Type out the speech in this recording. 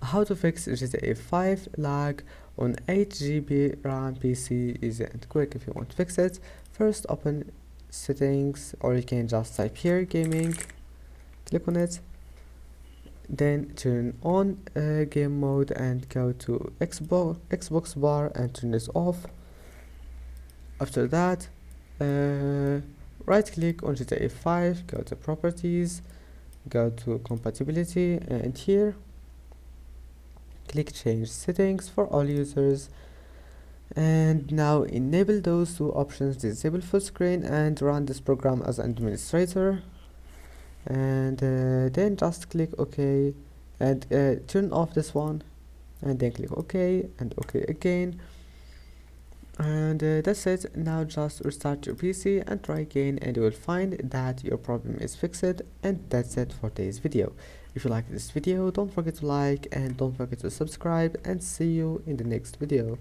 how to fix GTA 5 lag on 8 GB RAM PC. Easy and quick. If you want to fix it, first open settings, or you can just type here gaming, click on it, then turn on game mode and go to Xbox bar and turn this off. After that, right click on GTA 5, go to properties, go to compatibility, and here click change settings for all users, and now enable those two options, disable full screen and run this program as administrator, and then just click OK and turn off this one, and then click OK and OK again, and that's it. Now just restart your PC and try again, and you will find that your problem is fixed. And that's it for today's video. If you like this video, don't forget to like and don't forget to subscribe, and see you in the next video.